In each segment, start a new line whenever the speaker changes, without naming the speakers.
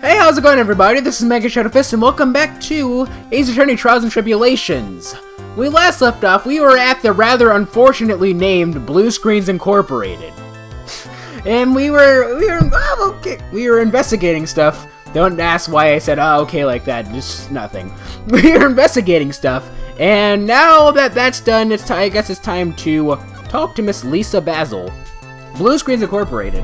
Hey, how's it going, everybody? This is MegaShadowFist, and welcome back to Ace Attorney Trials and Tribulations. We last left off, we were at the rather unfortunately named Blue Screens Incorporated. And we were investigating stuff. Don't ask why I said, oh, okay, like that, just nothing. We were investigating stuff, and now that that's done, I guess it's time to talk to Miss Lisa Basil. Blue Screens Incorporated.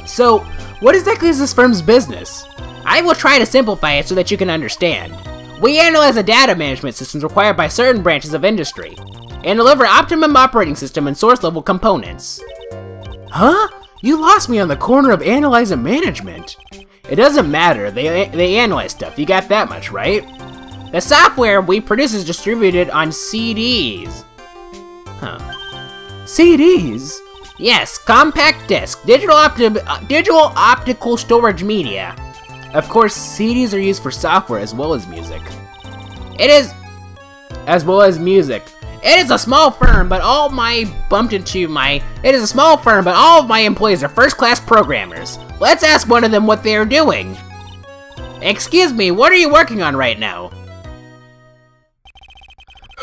So, what exactly is this firm's business? I will try to simplify it so that you can understand. We analyze the data management systems required by certain branches of industry, and deliver optimum operating system and source level components. Huh? You lost me on the corner of analyze and management. It doesn't matter, they analyze stuff, you got that much, right? The software we produce is distributed on CDs. Huh. CDs? Yes, compact disc, digital optical storage media. Of course, CDs are used for software as well as music. It is a small firm, but all of my employees are first-class programmers. Let's ask one of them what they are doing. Excuse me, what are you working on right now?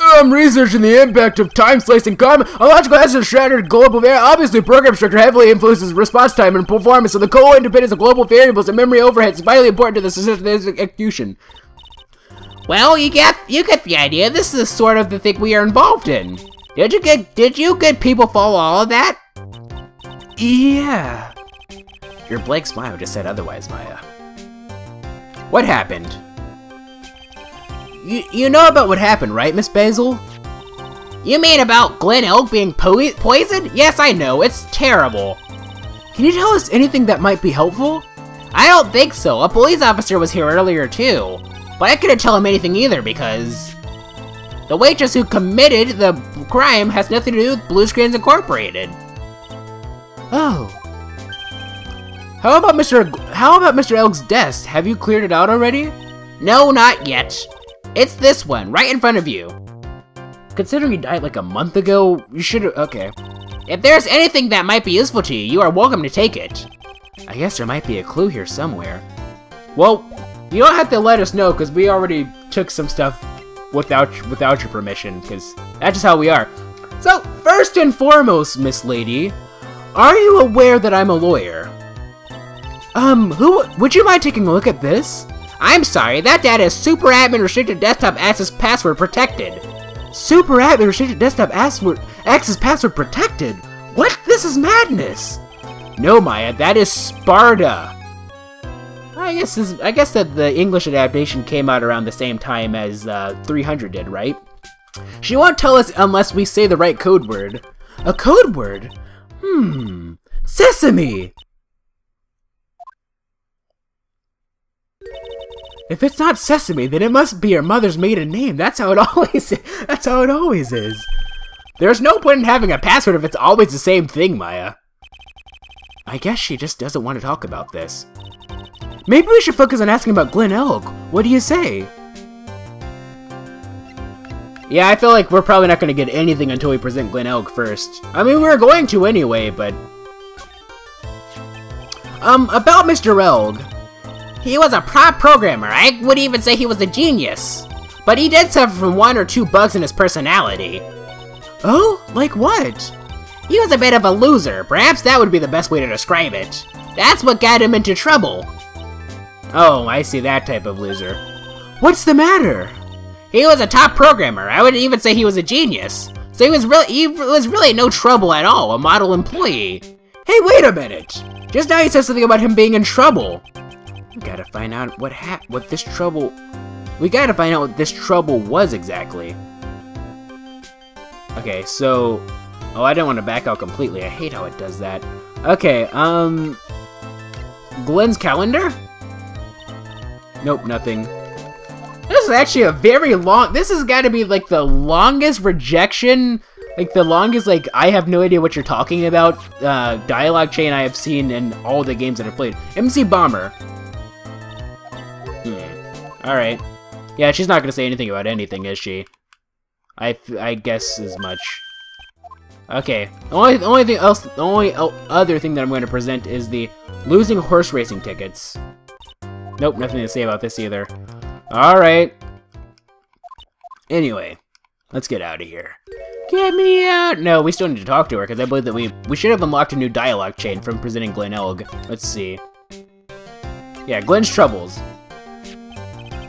I'm researching the impact of time-slicing comment. A logical answer shattered global variables. Obviously, program structure heavily influences response time and performance, so the co-independence of global variables and memory overhead is vitally important to the system's execution. Well, you get the idea. This is sort of the thing we are involved in. Did you good people follow all of that? Yeah. Your blank smile just said otherwise, Maya. What happened? You know about what happened, right, Miss Basil? You mean about Glen Elk being poisoned? Yes, I know. It's terrible. Can you tell us anything that might be helpful? I don't think so. A police officer was here earlier, too. But I couldn't tell him anything either, because the waitress who committed the crime has nothing to do with Blue Screens Incorporated. Oh. How about Mr. Elk's desk? Have you cleared it out already? No, not yet. It's this one, right in front of you. Considering you died like a month ago, you should have. Okay. If there's anything that might be useful to you, you are welcome to take it. I guess there might be a clue here somewhere. Well, you don't have to let us know, because we already took some stuff without your permission, because that's just how we are. So, first and foremost, Miss Lady, are you aware that I'm a lawyer? Would you mind taking a look at this? I'm sorry, that data is Super Admin Restricted Desktop Access Password Protected. Super Admin Restricted Desktop Access Password Protected? What? This is madness! No, Maya, that is Sparta. I guess that the English adaptation came out around the same time as 300 did, right? She won't tell us unless we say the right code word. A code word? Sesame! If it's not Sesame, then it must be your mother's maiden name. That's how it always is. There's no point in having a password if it's always the same thing, Maya. I guess she just doesn't want to talk about this. Maybe we should focus on asking about Glen Elk. What do you say? Yeah, I feel like we're probably not going to get anything until we present Glen Elk first. I mean, we're going to anyway, but... about Mr. Elk. He was a prop programmer. I would even say he was a genius. But he did suffer from one or two bugs in his personality. Oh? Like what? He was a bit of a loser. Perhaps that would be the best way to describe it. That's what got him into trouble. Oh, I see that type of loser. What's the matter? He was a top programmer. I would even say he was a genius. So he was really no trouble at all, a model employee. Hey, wait a minute. Just now you said something about him being in trouble. We gotta find out what this trouble was exactly. Okay, so... Oh, I didn't want to back out completely. I hate how it does that. Okay, Glen's calendar? Nope, nothing. This is actually a very long... This has got to be, like, the longest rejection... Like, the longest, like, I have no idea what you're talking about, dialogue chain I have seen in all the games that I've played. MC Bomber. Alright. Yeah, she's not gonna say anything about anything, is she? I guess as much. Okay. The only other thing that I'm going to present is the losing horse racing tickets. Nope, nothing to say about this either. Alright. Anyway, let's get out of here. Get me out! No, we still need to talk to her, because I believe that we should have unlocked a new dialogue chain from presenting Glen Elg. Let's see. Yeah, Glen's troubles.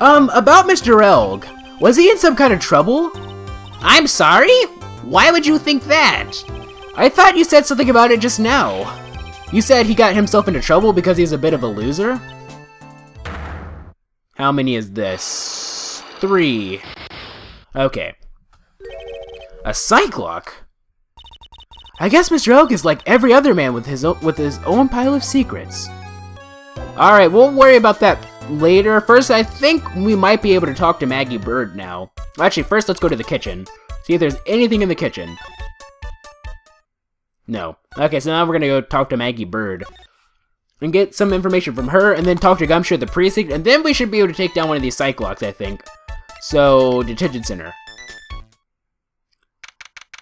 About Mr. Elg. Was he in some kind of trouble? I'm sorry? Why would you think that? I thought you said something about it just now. You said he got himself into trouble because he's a bit of a loser? How many is this? 3. Okay. A Cyclock? I guess Mr. Elk is like every other man with his own pile of secrets. Alright, we'll worry about that later. First, I think we might be able to talk to Maggie Bird now. Actually, first let's go to the kitchen. See if there's anything in the kitchen. No. Okay, so now we're gonna go talk to Maggie Bird. And get some information from her, and then talk to Gumshoe at the precinct, and then we should be able to take down one of these Cyclocks, I think. So, Detention Center.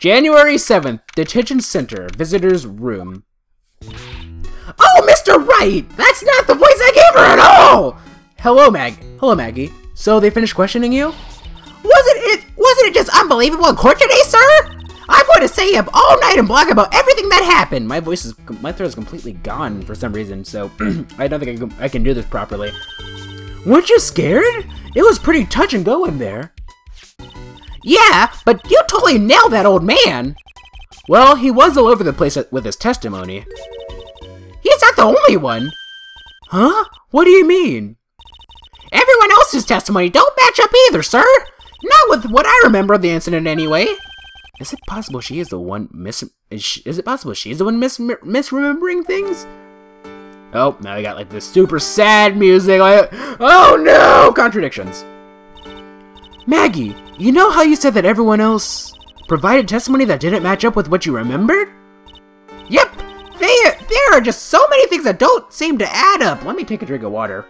January 7th, Detention Center, Visitor's Room. Oh, Mr. Wright! That's not the voice I gave her at all! Hello, Maggie. So, they finished questioning you? Wasn't it just unbelievable in court today, sir? I'm going to stay up all night and blog about everything that happened. My throat is completely gone for some reason, so I don't think I can do this properly. Weren't you scared? It was pretty touch and go in there. Yeah, but you totally nailed that old man. Well, he was all over the place with his testimony. He's not the only one. Huh? What do you mean? Everyone else's testimony don't match up either, sir. Not with what I remember of the incident, anyway. Is it possible she is the one misremembering things? Oh, now we got like this super sad music. Oh no! Contradictions. Maggie, you know how you said that everyone else provided testimony that didn't match up with what you remembered? Yep! There are just so many things that don't seem to add up. Let me take a drink of water.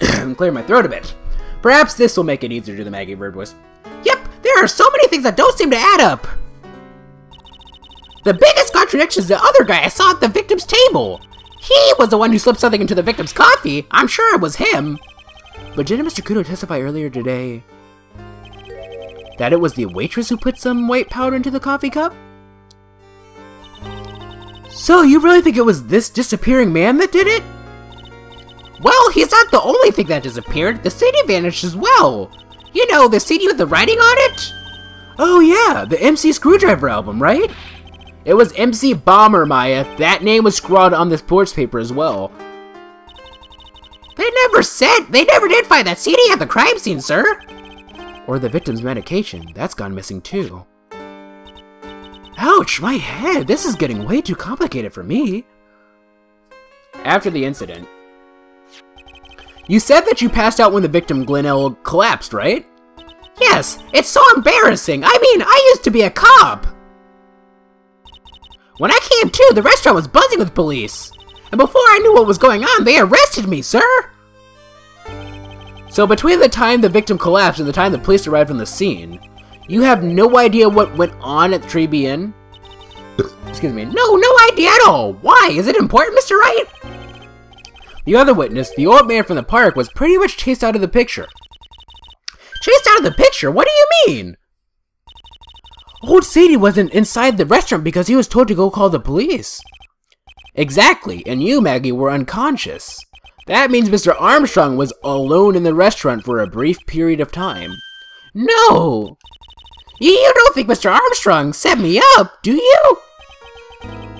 And clear my throat a bit. Perhaps this will make it easier to do the Maggie Bird voice. Yep, there are so many things that don't seem to add up. The biggest contradiction is the other guy I saw at the victim's table. He was the one who slipped something into the victim's coffee. I'm sure it was him. But didn't Mr. Kudo testify earlier today that it was the waitress who put some white powder into the coffee cup? So you really think it was this disappearing man that did it? Well, he's not the only thing that disappeared. The CD vanished as well. You know, the CD with the writing on it? Oh yeah, the MC Screwdriver album, right? It was MC Bomber, Maya. That name was scrawled on this sports paper as well. They never did find that CD at the crime scene, sir. Or the victim's medication. That's gone missing too. Ouch, my head. This is getting way too complicated for me. After the incident, you said that you passed out when the victim, Glen Elg, collapsed, right? Yes, it's so embarrassing. I mean, I used to be a cop. When I came to, the restaurant was buzzing with police. And before I knew what was going on, they arrested me, sir. So between the time the victim collapsed and the time the police arrived on the scene, you have no idea what went on at the Tribune? Excuse me. No idea at all. Why? Is it important, Mr. Wright? The other witness, the old man from the park, was pretty much chased out of the picture. Chased out of the picture? What do you mean? Old Sadie wasn't inside the restaurant because he was told to go call the police. Exactly, and you, Maggie, were unconscious. That means Mr. Armstrong was alone in the restaurant for a brief period of time. No! You don't think Mr. Armstrong set me up, do you?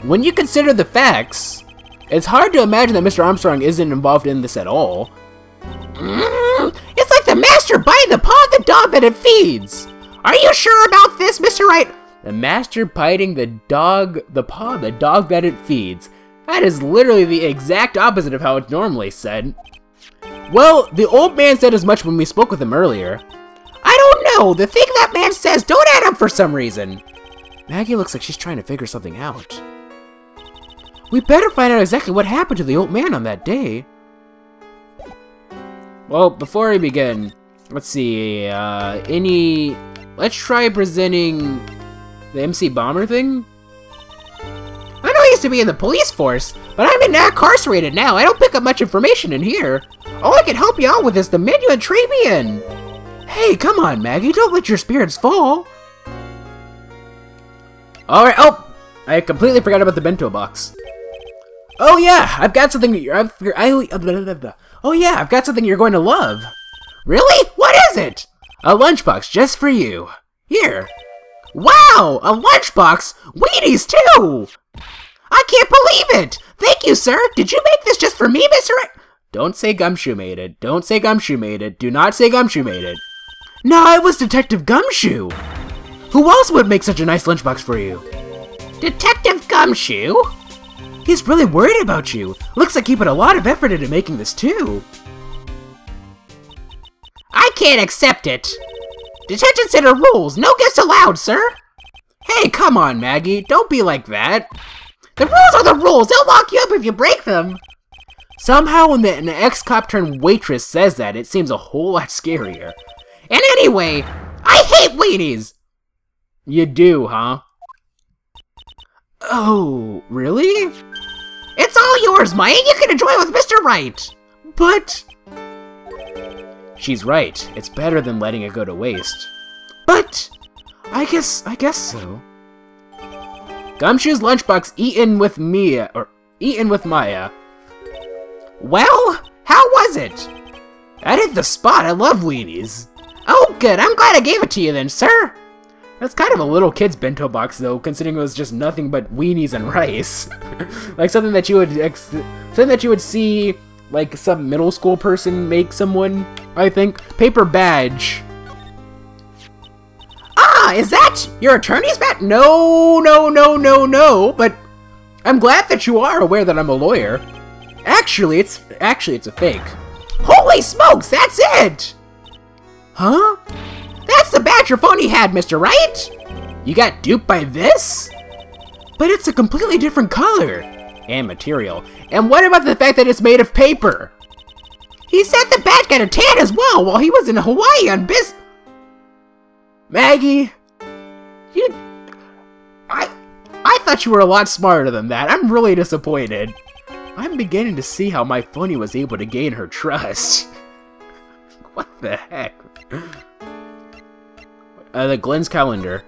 When you consider the facts, it's hard to imagine that Mr. Armstrong isn't involved in this at all. It's like the master biting the paw of the dog that it feeds. Are you sure about this, Mr. Wright? The master biting the paw of the dog that it feeds. That is literally the exact opposite of how it's normally said. Well, the old man said as much when we spoke with him earlier. I don't know, the thing that man says don't add up for some reason. Maggie looks like she's trying to figure something out. We better find out exactly what happened to the old man on that day. Well, before we begin, let's see, let's try presenting the MC Bomber thing. I know you to be in the police force, but I'm incarcerated now. I don't pick up much information in here. All I can help you out with is the menu at Tribune. Hey, come on, Maggie. Don't let your spirits fall. Alright, oh! I completely forgot about the bento box. Oh yeah, I've got something oh yeah, I've got something you're going to love. Really? What is it? A lunchbox just for you. Here. Wow! A lunchbox? Weenies too! I can't believe it! Thank you, sir! Did you make this just for me, Mr. Don't say Gumshoe made it. Don't say Gumshoe made it. Do not say Gumshoe made it. No, it was Detective Gumshoe! Who else would make such a nice lunchbox for you? Detective Gumshoe? He's really worried about you. Looks like he put a lot of effort into making this too. I can't accept it. Detention center rules. No gifts allowed, sir. Hey, come on, Maggie. Don't be like that. The rules are the rules. They'll lock you up if you break them. Somehow when an ex-cop turned waitress says that, it seems a whole lot scarier. And anyway, I hate weenies. You do, huh? Oh, really? It's all yours, Mike. You can enjoy it with Mr. Wright. But... She's right. It's better than letting it go to waste. But... I guess so. Gumshoe's lunchbox eaten with Maya. Well, how was it? That hit the spot. I love weenies. Oh, good. I'm glad I gave it to you then, sir. That's kind of a little kid's bento box, though, considering it was just nothing but weenies and rice. Like something that you would see, like some middle school person make someone. I think paper badge. Ah, is that your attorney's badge? No. But I'm glad that you are aware that I'm a lawyer. Actually, it's a fake. Holy smokes, that's it! Huh? That's the badge your phony had, Mr. Wright! You got duped by this? But it's a completely different color. And material. And what about the fact that it's made of paper? He said the badge got a tan as well while he was in Hawaii on business. Maggie, I thought you were a lot smarter than that. I'm really disappointed. I'm beginning to see how my phony was able to gain her trust. What the heck? The Glenn's calendar.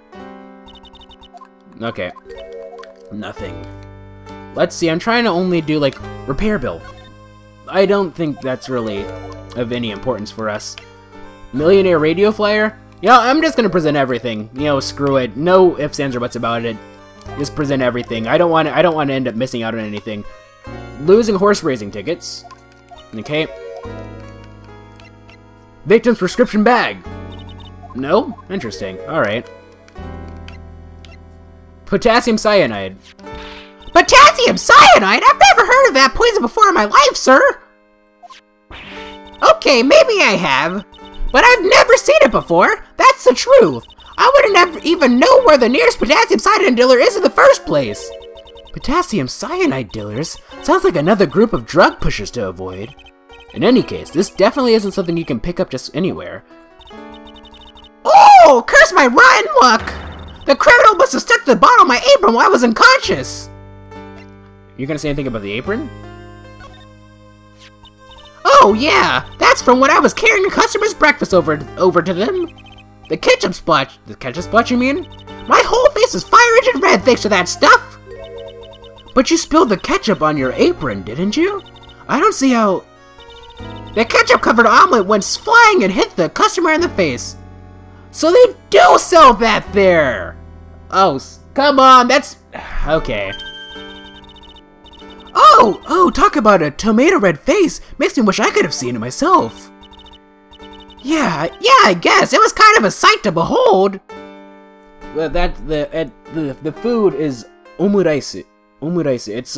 Okay. Nothing. Let's see, I'm trying to only do, like, repair bill. I don't think that's really of any importance for us. Millionaire radio flyer? Yeah, I'm just gonna present everything. You know, screw it. No ifs, ands, or buts about it. Just present everything. I don't want to end up missing out on anything. Losing horse racing tickets. Okay. Victim's prescription bag. No? Interesting. Alright. Potassium cyanide. Potassium cyanide? I've never heard of that poison before in my life, sir! Okay, maybe I have. But I've never seen it before. That's the truth. I wouldn't even know where the nearest potassium cyanide dealer is in the first place. Potassium cyanide dealers? Sounds like another group of drug pushers to avoid. In any case, this definitely isn't something you can pick up just anywhere. Oh, curse my rotten luck! The criminal must have stuck the bottle on my apron while I was unconscious! You gonna say anything about the apron? Oh yeah, that's from when I was carrying a customer's breakfast over to them. The ketchup splotch. The ketchup splotch, you mean? My whole face is fire engine red thanks to that stuff! But you spilled the ketchup on your apron, didn't you? I don't see how... The ketchup-covered omelet went flying and hit the customer in the face. So they do sell that there! Oh, come on, that's... Okay. Oh, talk about a tomato red face. Makes me wish I could have seen it myself. Yeah, I guess. It was kind of a sight to behold. Well, the food is omuraisi. Omuraisi. It's,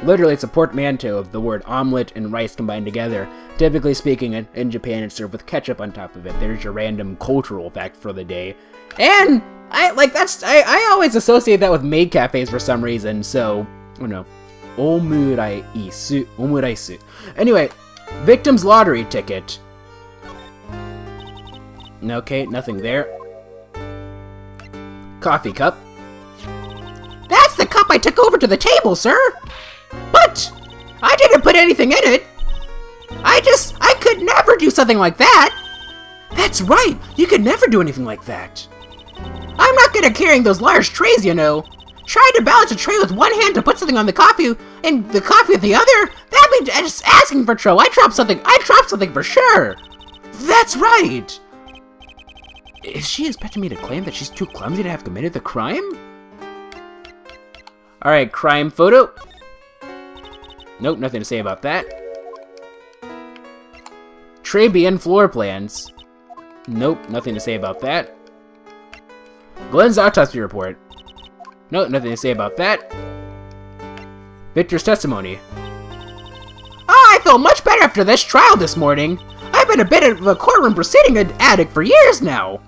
literally it's a portmanteau of the word omelet and rice combined together. Typically speaking, in Japan, it's served with ketchup on top of it. There's your random cultural fact for the day. And, I always associate that with maid cafes for some reason, so, I don't know. Omuraisu. Omuraisu. Anyway, victim's lottery ticket. Okay, nothing there. Coffee cup. That's the cup cup I took over to the table, sir. But I didn't put anything in it. I could never do something like that. That's right, you could never do anything like that. I'm not good at carrying those large trays, you know. Trying to balance a tray with one hand to put something on the coffee and the coffee with the other? That'd be just asking for trouble. I dropped something for sure. That's right. Is she expecting me to claim that she's too clumsy to have committed the crime? Alright, crime photo. Nope, nothing to say about that. Tray and floor plans. Nope, nothing to say about that. Glenn's autopsy report. Nope, nothing to say about that. Victor's testimony. Oh, I feel much better after this trial this morning. I've been a bit of a courtroom proceeding addict for years now.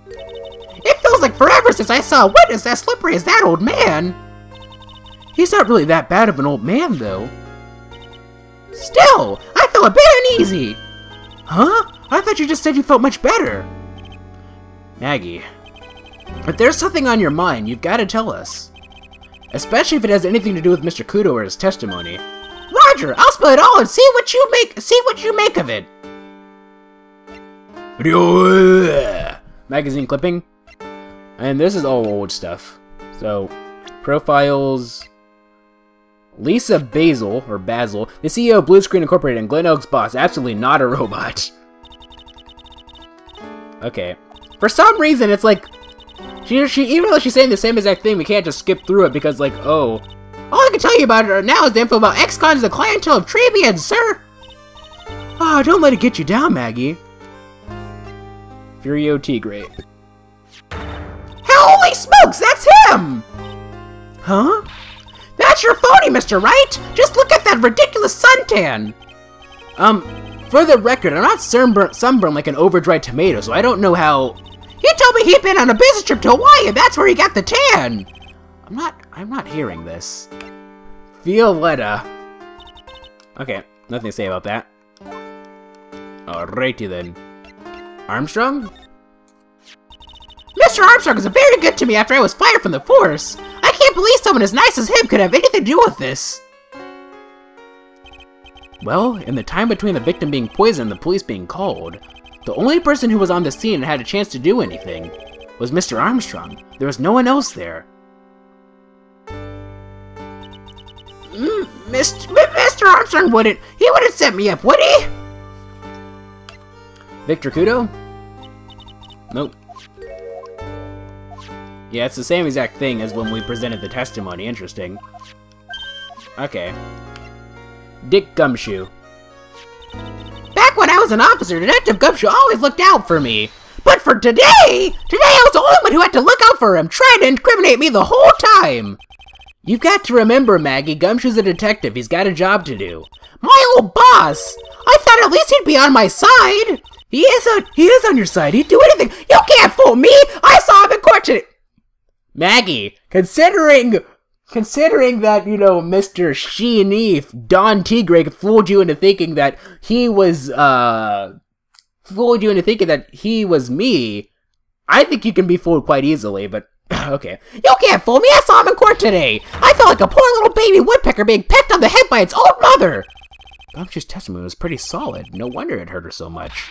It feels like forever since I saw a witness as slippery as that old man. He's not really that bad of an old man, though. Still, I feel a bit uneasy. Huh? I thought you just said you felt much better. Maggie, if there's something on your mind, you've got to tell us. Especially if it has anything to do with Mr. Kudo or his testimony. Roger, I'll spill it all and see what you make of it. Magazine clipping. And this is all old stuff. So, profiles. Lisa Basil, the CEO of Blue Screen Incorporated and Glen Oak's boss, absolutely not a robot. Okay. For some reason, it's like, even though she's saying the same exact thing, we can't just skip through it because, like, oh. All I can tell you about it now is the info about ex-cons, the clientele of Tribulations, sir. Oh, don't let it get you down, Maggie. Furio Tigre. Holy smokes, that's him! Huh? That's your phony, Mr. Wright! Just look at that ridiculous suntan! For the record, I'm not sunburned like an overdried tomato, so I don't know how... He told me he'd been on a business trip to Hawaii, and that's where he got the tan! I'm not hearing this. Violetta. Okay, nothing to say about that. Alrighty then. Armstrong? Mr. Armstrong is very good to me after I was fired from the force. I can't believe someone as nice as him could have anything to do with this. Well, in the time between the victim being poisoned and the police being called, the only person who was on the scene and had a chance to do anything was Mr. Armstrong. There was no one else there. Mr. Armstrong wouldn't set me up, would he? Victor Kudo? Nope. Yeah, it's the same exact thing as when we presented the testimony. Interesting. Okay. Dick Gumshoe. Back when I was an officer, Detective Gumshoe always looked out for me. But for today I was the only one who had to look out for him, trying to incriminate me the whole time. You've got to remember, Maggie, Gumshoe's a detective. He's got a job to do. My old boss! I thought at least he'd be on my side. He is on your side. He'd do anything. You can't fool me. I saw him in court today. Maggie, considering that, you know, Mr. Sheeneef, Don Tigre, fooled you into thinking that he was me, I think you can be fooled quite easily, but okay. You can't fool me. I saw him in court today. I felt like a poor little baby woodpecker being pecked on the head by its old mother. Gumshoe's testimony was pretty solid. No wonder it hurt her so much.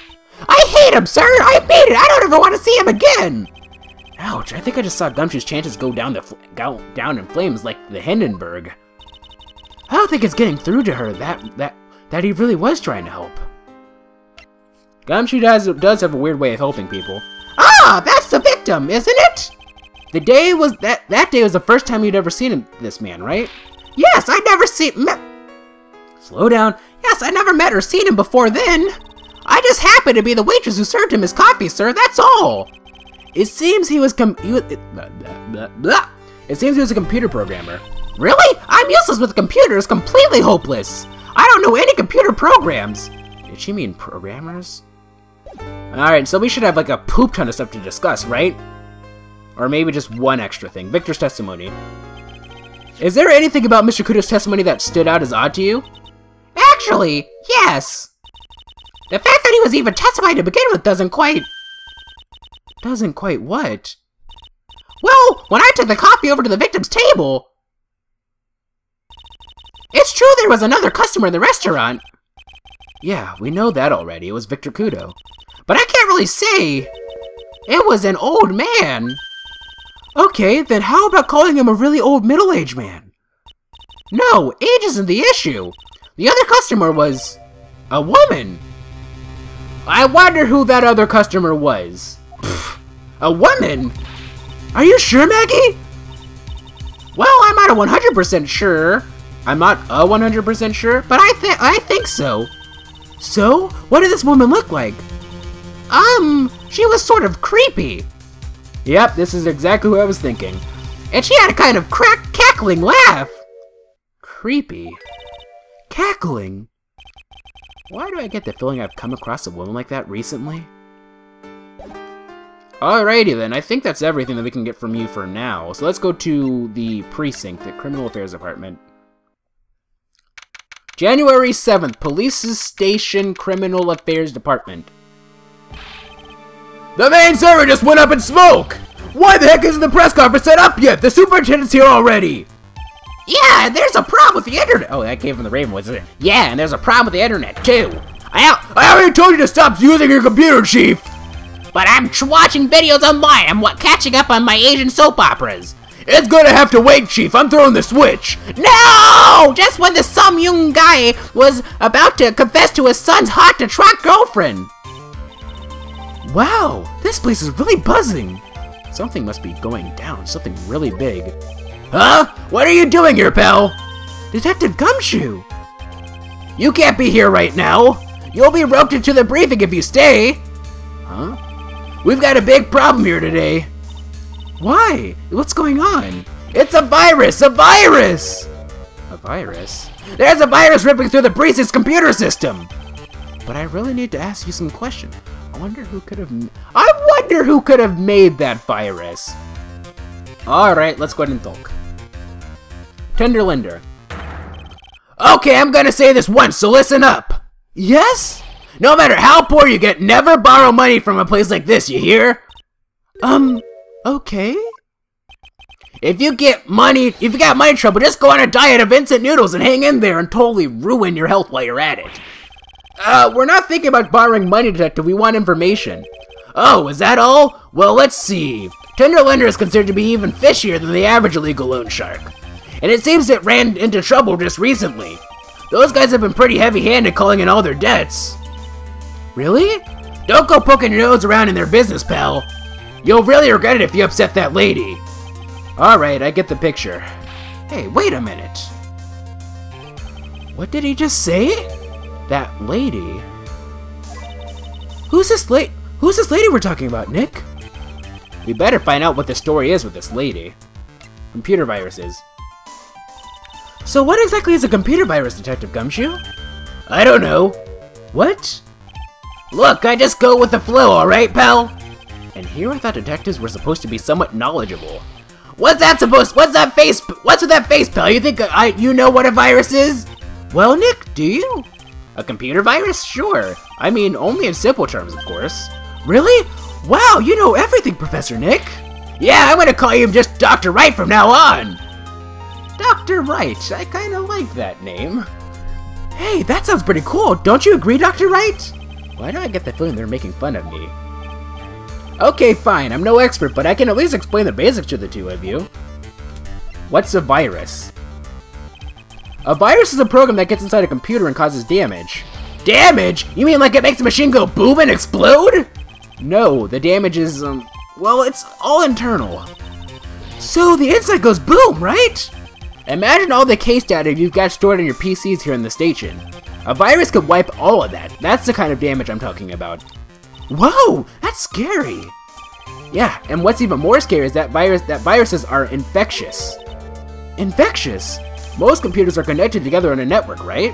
I hate him, sir! I hate it! I don't ever want to see him again! Ouch, I think I just saw Gumshoe's chances go down in flames like the Hindenburg. I don't think it's getting through to her that he really was trying to help. Gumshoe does have a weird way of helping people. Ah, that's the victim, isn't it? That day was the first time you'd ever seen this man, right? Yes, I'd never Slow down. Yes, I never met or seen him before then. I just happened to be the waitress who served him his coffee, sir, that's all! It seems he was a computer programmer. Really? I'm useless with computers, completely hopeless! I don't know any computer programs! Did she mean programmers? Alright, so we should have like a poop ton of stuff to discuss, right? Or maybe just one extra thing. Victor's testimony. Is there anything about Mr. Kudo's testimony that stood out as odd to you? Actually, yes! The fact that he was even testifying to begin with doesn't quite what? Well, when I took the coffee over to the victim's table... It's true there was another customer in the restaurant. Yeah, we know that already. It was Victor Kudo. But I can't really say. It was an old man. Okay, then how about calling him a really old middle-aged man? No, age isn't the issue. The other customer was a woman. I wonder who that other customer was. Pfft, a woman? Are you sure, Maggie? Well, I'm not 100% sure. I'm not 100% sure, but I think so. So, what did this woman look like? She was sort of creepy. Yep, this is exactly what I was thinking. And she had a kind of cackling laugh. Creepy. Cackling. Why do I get the feeling I've come across a woman like that recently? Alrighty then, I think that's everything that we can get from you for now. So let's go to the precinct, the Criminal Affairs Department. January 7th, Police Station Criminal Affairs Department. The main server just went up in smoke! Why the heck isn't the press conference set up yet? The superintendent's here already! Yeah, there's a problem with the internet! Oh, that came from the Raven, wasn't it? Yeah, and there's a problem with the internet, too. I already told you to stop using your computer, Chief! But I'm watching videos online. I'm catching up on my Asian soap operas. It's gonna have to wait, Chief. I'm throwing the switch. No! Just when the some young guy was about to confess to his son's hot-to-trot girlfriend. Wow, this place is really buzzing. Something must be going down. Something really big. Huh? What are you doing here, pal? Detective Gumshoe. You can't be here right now. You'll be roped into the briefing if you stay. Huh? We've got a big problem here today. Why? What's going on? It's a virus! A virus! A virus? There's a virus ripping through the precinct's computer system! But I really need to ask you some questions. I wonder who could have made that virus. Alright, let's go ahead and talk. Tenderlinder. Okay, I'm gonna say this once, so listen up. Yes? No matter how poor you get, never borrow money from a place like this, you hear? Okay. If you got money trouble, just go on a diet of instant noodles and hang in there and totally ruin your health while you're at it. We're not thinking about borrowing money, Detective. We want information. Oh, is that all? Well, let's see. Tenderlinder is considered to be even fishier than the average illegal loan shark. And it seems it ran into trouble just recently. Those guys have been pretty heavy-handed calling in all their debts. Really? Don't go poking your nose around in their business, pal. You'll really regret it if you upset that lady. Alright, I get the picture. Hey, wait a minute. What did he just say? That lady? Who's this lady we're talking about, Nick? We better find out what the story is with this lady. Computer viruses. So what exactly is a computer virus, Detective Gumshoe? I don't know. What? Look, I just go with the flow, alright, pal? And here I thought detectives were supposed to be somewhat knowledgeable. What's with that face, pal? You think you know what a virus is? Well, Nick, do you? A computer virus? Sure. I mean, only in simple terms, of course. Really? Wow, you know everything, Professor Nick. Yeah, I'm gonna call you just Dr. Wright from now on. Dr. Wright, I kinda like that name. Hey, that sounds pretty cool. Don't you agree, Dr. Wright? Why do I get the feeling they're making fun of me? Okay, fine. I'm no expert, but I can at least explain the basics to the two of you. What's a virus? A virus is a program that gets inside a computer and causes damage. Damage? You mean like it makes the machine go boom and explode? No, the damage is, well, it's all internal. So the inside goes boom, right? Imagine all the case data you've got stored on your PCs here in the station. A virus could wipe all of that. That's the kind of damage I'm talking about. Whoa, that's scary. Yeah, and what's even more scary is that viruses are infectious. Infectious? Most computers are connected together on a network, right?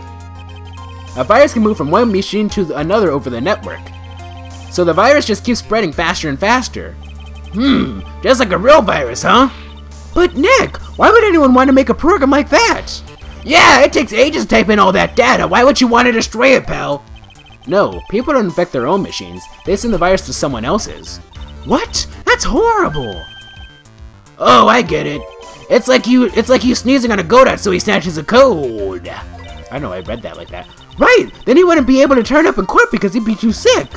A virus can move from one machine to another over the network. So the virus just keeps spreading faster and faster. Just like a real virus, huh? But Nick, why would anyone want to make a program like that? Yeah, it takes ages to type in all that data. Why would you want to destroy it, pal? No, people don't infect their own machines. They send the virus to someone else's. What? That's horrible. Oh, I get it. It's like you sneezing on a Godot so he snatches a code. I know, I read that like that. Right! Then he wouldn't be able to turn up in court because he'd be too sick.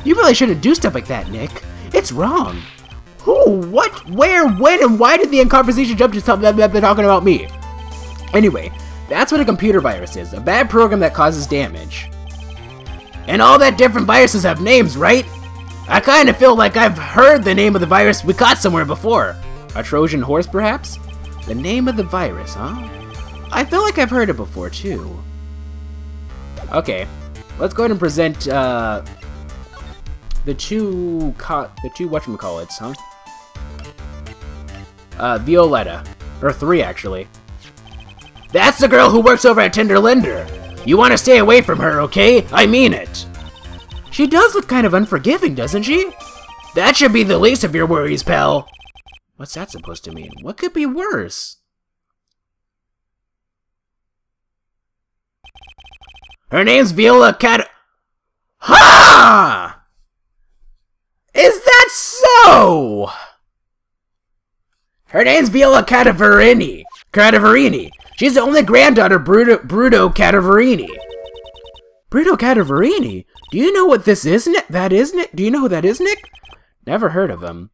You really shouldn't do stuff like that, Nick. It's wrong. Who, what, where, when, and why did the conversation jump to something that they're talking about me? Anyway, that's what a computer virus is. A bad program that causes damage. And all that different viruses have names, right? I kind of feel like I've heard the name of the virus we caught somewhere before. A Trojan horse, perhaps? The name of the virus, huh? I feel like I've heard it before, too. Okay, let's go ahead and present, the two whatchamacallits, huh? Violetta. Or 3, actually. That's the girl who works over at Tinderlinder. You want to stay away from her, okay? I mean it. She does look kind of unforgiving, doesn't she? That should be the least of your worries, pal. What's that supposed to mean? What could be worse? Her name's Viola Cat... Ha! Is that so? Her name's Viola Cadaverini. She's the only granddaughter of Bruto Cadaverini. Bruto Cadaverini? Do you know what this is, Nick? That is, Nick? Do you know who that is, Nick? Never heard of him.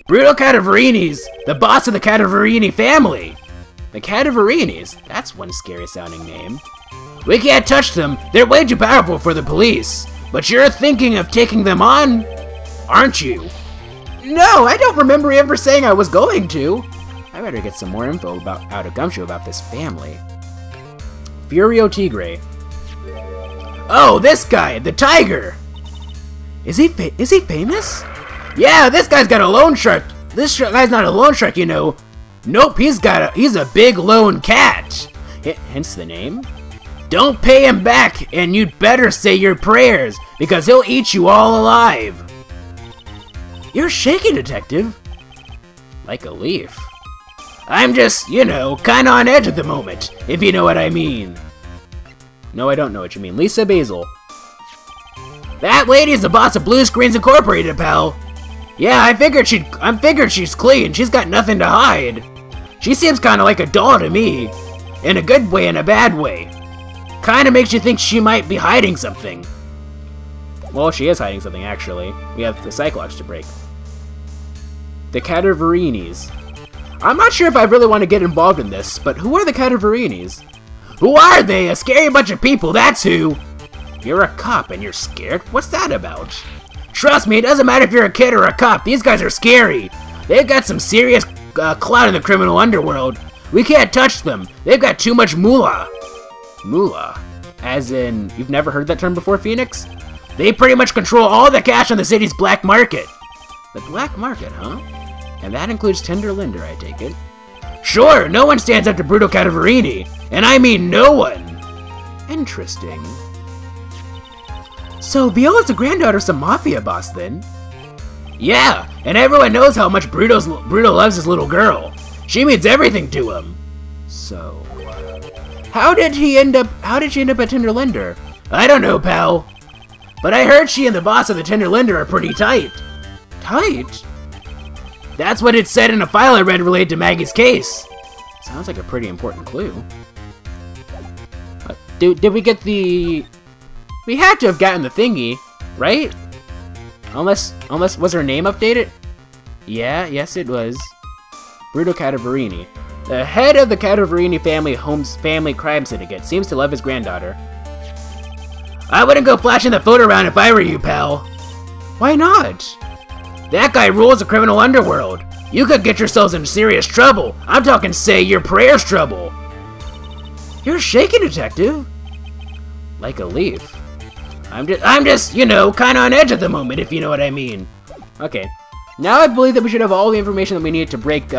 Bruto Cadaverini's the boss of the Cadaverini family. The Cadaverinis? That's one scary sounding name. We can't touch them. They're way too powerful for the police. But you're thinking of taking them on, aren't you? No, I don't remember ever saying I was going to. I better get some more info out of Gumshoe about this family. Furio Tigre. Oh, this guy, the tiger. Is he famous? Yeah, this guy's got a loan shark. This guy's not a loan shark, you know. Nope, he's a big lone cat. Hence the name. Don't pay him back, and you'd better say your prayers, because he'll eat you all alive. You're shaking, Detective. Like a leaf. I'm just, you know, kinda on edge at the moment, if you know what I mean. No, I don't know what you mean. Lisa Basil. That lady's the boss of Blue Screens Incorporated, pal. Yeah, I figured she's clean. She's got nothing to hide. She seems kinda like a doll to me. In a good way and a bad way. Kinda makes you think she might be hiding something. Well, she is hiding something, actually. We have the Cyclops to break. The Cadaverinis. I'm not sure if I really want to get involved in this, but who are the Cadaverinis? Who are they? A scary bunch of people, that's who! You're a cop and you're scared? What's that about? Trust me, it doesn't matter if you're a kid or a cop, these guys are scary! They've got some serious clout in the criminal underworld. We can't touch them, they've got too much moolah. Moolah? As in, you've never heard that term before, Phoenix? They pretty much control all the cash on the city's black market. The black market, huh? And that includes Tinderlinder, I take it. Sure, no one stands up to Bruto Cadaverini. And I mean no one. Interesting. So Viola's the granddaughter of some mafia boss, then? Yeah, and everyone knows how much Bruto loves his little girl. She means everything to him. So, how did she end up at Tinderlinder? I don't know, pal. But I heard she and the boss of the Tinderlinder are pretty tight. Tight? That's what it said in a file I read related to Maggie's case. Sounds like a pretty important clue. Did we get the... We had to have gotten the thingy, right? Unless was her name updated? Yeah, yes it was. Bruto Cadaverini. The head of the Cadaverini family crime syndicate seems to love his granddaughter. I wouldn't go flashing the phone around if I were you, pal. Why not? That guy rules the criminal underworld. You could get yourselves in serious trouble. I'm talking say your prayers trouble. You're shaking, Detective. Like a leaf. I'm just, you know, kinda on edge at the moment, if you know what I mean. Okay. Now I believe that we should have all the information that we need to break,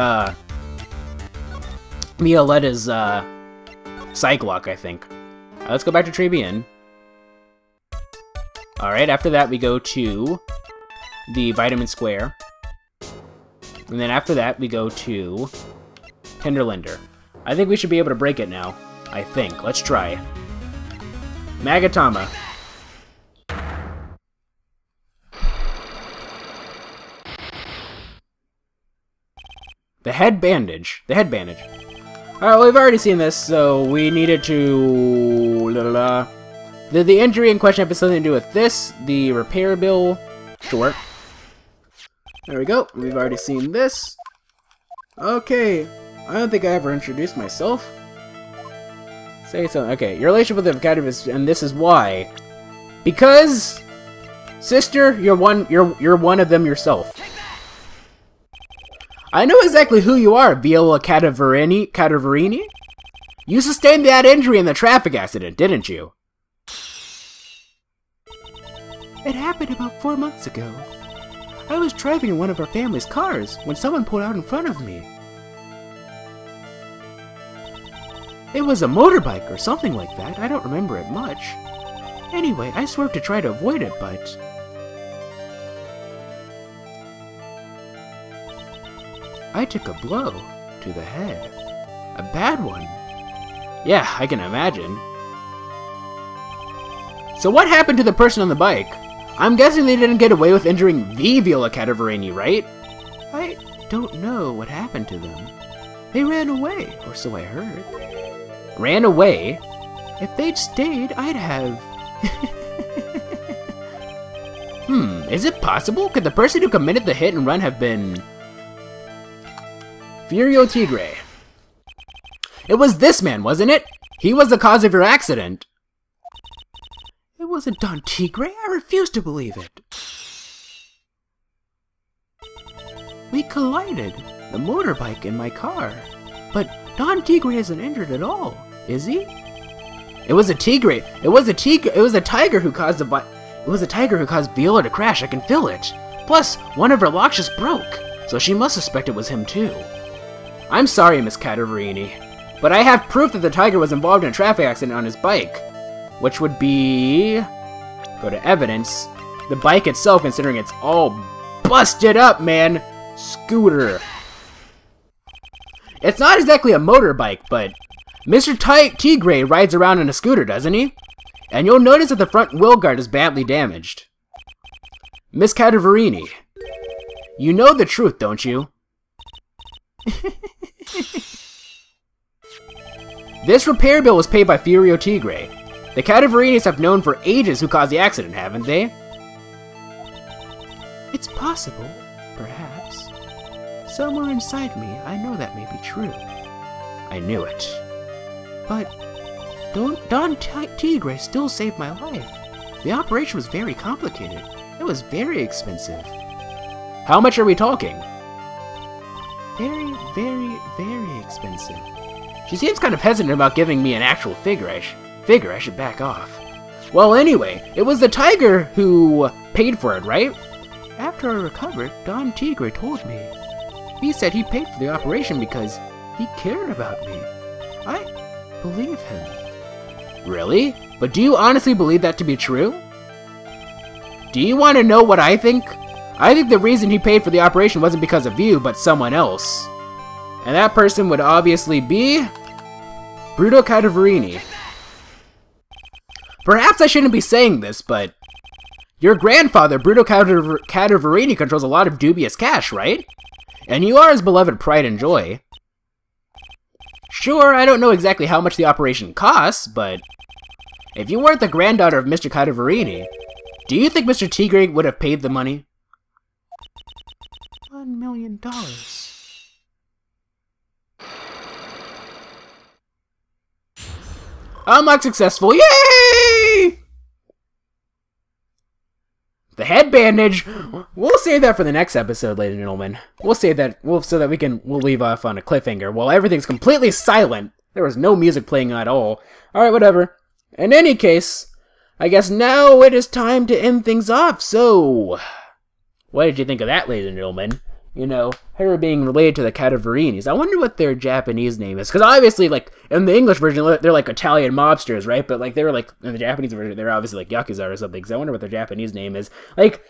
Violetta's, Cyclock, I think. Let's go back to Tribune. Alright, after that we go to the Vitamin Square. And then after that, we go to Tinderlinder. I think we should be able to break it now. I think. Let's try. Magatama. The head bandage. The head bandage. Alright, well, we've already seen this, so we needed to... The injury in question has something to do with this. The repair bill. Sure. There we go. We've already seen this. Okay. I don't think I ever introduced myself. Say something. Okay, your relationship with the academist, and this is why. Because, sister, you're one of them yourself. I know exactly who you are, Viola Cadaverini. You sustained that injury in the traffic accident, didn't you? It happened about 4 months ago. I was driving in one of our family's cars when someone pulled out in front of me. It was a motorbike or something like that. I don't remember it much. Anyway, I swerved to try to avoid it, but... I took a blow to the head. A bad one. Yeah, I can imagine. So what happened to the person on the bike? I'm guessing they didn't get away with injuring the Viola Cadaverini, right? I don't know what happened to them. They ran away, or so I heard. Ran away? If they'd stayed, I'd have... Is it possible? Could the person who committed the hit and run have been... Furio Tigre? It was this man, wasn't it? He was the cause of your accident. It wasn't Don Tigre. I refuse to believe it. We collided. The motorbike and my car. But Don Tigre isn't injured at all, is he? It was a tigre. It was a tiger who caused Viola to crash. I can feel it. Plus, one of her locks just broke, so she must suspect it was him too. I'm sorry, Miss Cadaverini, but I have proof that the tiger was involved in a traffic accident on his bike, which would be... Go to evidence. The bike itself, considering it's all busted up, man. Scooter. It's not exactly a motorbike, but Mr. Tigre rides around in a scooter, doesn't he? And you'll notice that the front wheel guard is badly damaged. Miss Cadaverini, you know the truth, don't you? This repair bill was paid by Furio Tigre. The Cadaverinis have known for ages who caused the accident, haven't they? It's possible, perhaps. Somewhere inside me, I know that may be true. I knew it. But Don Tigre still saved my life. The operation was very complicated. It was very expensive. How much are we talking? Very, very, very expensive. She seems kind of hesitant about giving me an actual figure. I should back off. Well, anyway, it was the tiger who paid for it, right? After I recovered, Don Tigre told me. He said he paid for the operation because he cared about me. I believe him. Really? But do you honestly believe that to be true? Do you want to know what I think? I think the reason he paid for the operation wasn't because of you, but someone else. And that person would obviously be... Bruto Cadaverini. Perhaps I shouldn't be saying this, but... Your grandfather, Bruto Cadaverini, controls a lot of dubious cash, right? And you are his beloved pride and joy. Sure, I don't know exactly how much the operation costs, but... If you weren't the granddaughter of Mr. Cadaverini, do you think Mr. Tigre would have paid the money? $1 million. Unlock successful. Yay! The head bandage. We'll save that for the next episode, ladies and gentlemen. We'll save that so that we'll leave off on a cliffhanger while everything's completely silent. There was no music playing at all. Alright, whatever. In any case, I guess now it is time to end things off. So, what did you think of that, ladies and gentlemen? You know, her being related to the Cadaverinis. I wonder what their Japanese name is. Because obviously, like, in the English version, they're like Italian mobsters, right? But, like, they were, like, in the Japanese version, they're obviously, like, Yakuza or something. So I wonder what their Japanese name is. Like,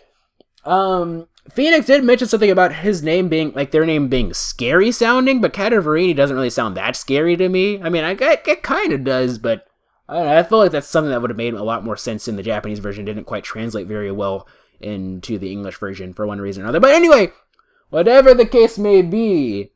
Phoenix did mention something about his name being, like, their name being scary sounding. But Cadaverini doesn't really sound that scary to me. I mean, it kind of does, but I don't know. I feel like that's something that would have made a lot more sense in the Japanese version. Didn't quite translate very well into the English version for one reason or another. But anyway... Whatever the case may be,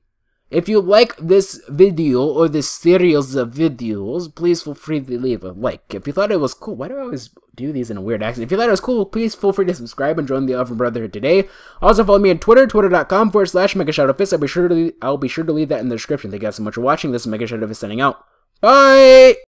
If you like this video or this series of videos, please feel free to leave a like. If you thought it was cool, why do I always do these in a weird accent? If you thought it was cool, please feel free to subscribe and join the Elven Brotherhood today. Also follow me on Twitter, twitter.com/MegaShadowFist. I'll be sure to leave that in the description. Thank you guys so much for watching. This is MegaShadowFist signing out. Bye!